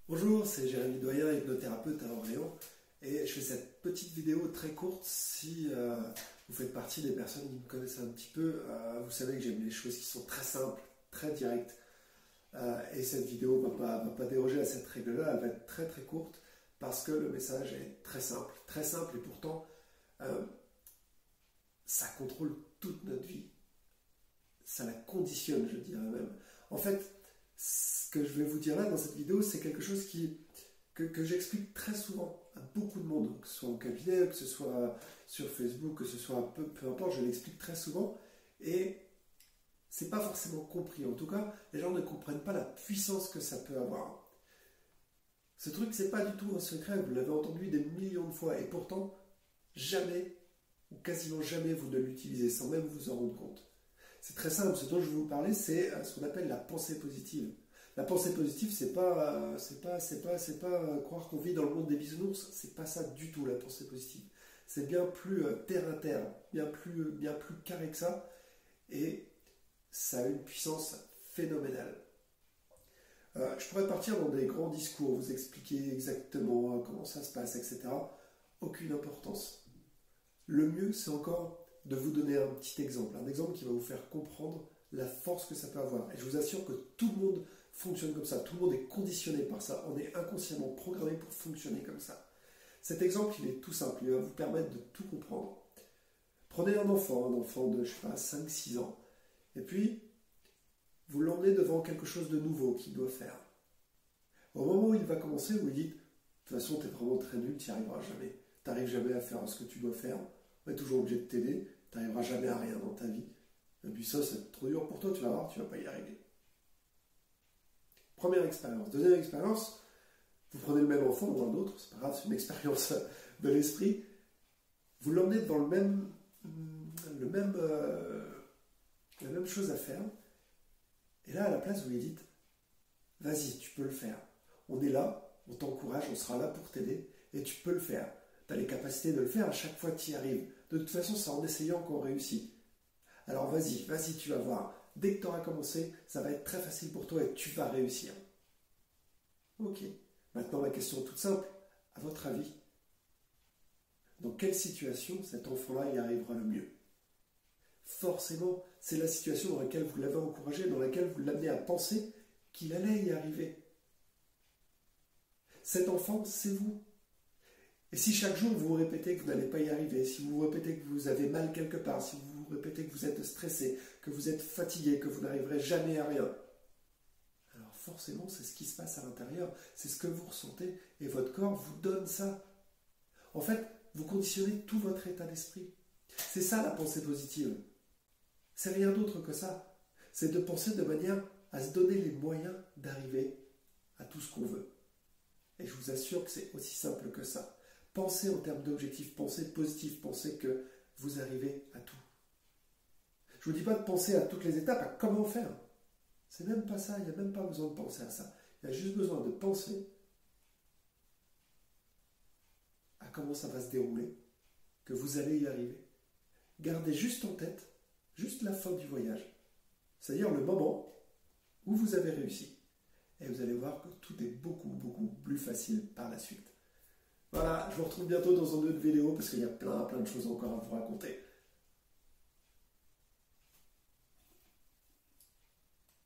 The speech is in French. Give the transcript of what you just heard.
Bonjour, c'est Jérémy Doyen, hypnothérapeute à Orléans, et je fais cette petite vidéo très courte. Si vous faites partie des personnes qui me connaissent un petit peu, vous savez que j'aime les choses qui sont très simples, très directes, et cette vidéo ne va pas déroger à cette règle-là. Elle va être très très courte parce que le message est très simple, et pourtant ça contrôle toute notre vie, ça la conditionne, je dirais même. En fait, ce que je vais vous dire là dans cette vidéo, c'est quelque chose que j'explique très souvent à beaucoup de monde, que ce soit en cabinet, que ce soit sur Facebook, que ce soit peu importe, je l'explique très souvent, et c'est pas forcément compris. En tout cas, les gens ne comprennent pas la puissance que ça peut avoir. Ce truc, c'est pas du tout un secret, vous l'avez entendu des millions de fois, et pourtant, jamais, ou quasiment jamais, vous ne l'utilisez sans même vous en rendre compte. C'est très simple, ce dont je vais vous parler, c'est ce qu'on appelle la pensée positive. La pensée positive, c'est pas croire qu'on vit dans le monde des bisounours, c'est pas ça du tout la pensée positive. C'est bien plus terre à terre, bien plus carré que ça, et ça a une puissance phénoménale. Je pourrais partir dans des grands discours, vous expliquer exactement comment ça se passe, etc. Aucune importance. Le mieux, c'est encore de vous donner un petit exemple, un exemple qui va vous faire comprendre la force que ça peut avoir. Et je vous assure que tout le monde fonctionne comme ça, tout le monde est conditionné par ça, on est inconsciemment programmé pour fonctionner comme ça. Cet exemple, il est tout simple, il va vous permettre de tout comprendre. Prenez un enfant de, je sais pas, 5-6 ans, et puis vous l'emmenez devant quelque chose de nouveau qu'il doit faire. Au moment où il va commencer, vous lui dites, de toute façon, tu es vraiment très nul, tu n'y arriveras jamais. Tu n'arrives jamais à faire ce que tu dois faire, on est toujours obligé de t'aider, tu n'arriveras jamais à rien dans ta vie. Et puis ça, c'est trop dur pour toi, tu vas voir, tu ne vas pas y arriver. Première expérience. Deuxième expérience, vous prenez le même enfant ou un autre, c'est pas grave, c'est une expérience de l'esprit, vous l'emmenez devant la même chose à faire, et là, à la place, vous lui dites, vas-y, tu peux le faire. On est là, on t'encourage, on sera là pour t'aider, et tu peux le faire. Tu as les capacités de le faire, à chaque fois tu y arrives. De toute façon, c'est en essayant qu'on réussit. Alors vas-y, tu vas voir. Dès que tu auras commencé, ça va être très facile pour toi et tu vas réussir. Ok. Maintenant, la question toute simple. À votre avis, dans quelle situation cet enfant-là y arrivera le mieux? Forcément, c'est la situation dans laquelle vous l'avez encouragé, dans laquelle vous l'amenez à penser qu'il allait y arriver. Cet enfant, c'est vous. Et si chaque jour vous vous répétez que vous n'allez pas y arriver, si vous vous répétez que vous avez mal quelque part, si vous vous répétez que vous êtes stressé, que vous êtes fatigué, que vous n'arriverez jamais à rien, alors forcément c'est ce qui se passe à l'intérieur, c'est ce que vous ressentez et votre corps vous donne ça. En fait, vous conditionnez tout votre état d'esprit. C'est ça la pensée positive. C'est rien d'autre que ça. C'est de penser de manière à se donner les moyens d'arriver à tout ce qu'on veut. Et je vous assure que c'est aussi simple que ça. Pensez en termes d'objectifs, pensez positif, pensez que vous arrivez à tout. Je ne vous dis pas de penser à toutes les étapes, à comment faire. C'est même pas ça, il n'y a même pas besoin de penser à ça. Il y a juste besoin de penser à comment ça va se dérouler, que vous allez y arriver. Gardez juste en tête, juste la fin du voyage. C'est-à-dire le moment où vous avez réussi. Et vous allez voir que tout est beaucoup plus facile par la suite. Voilà, je vous retrouve bientôt dans une autre vidéo parce qu'il y a plein de choses encore à vous raconter.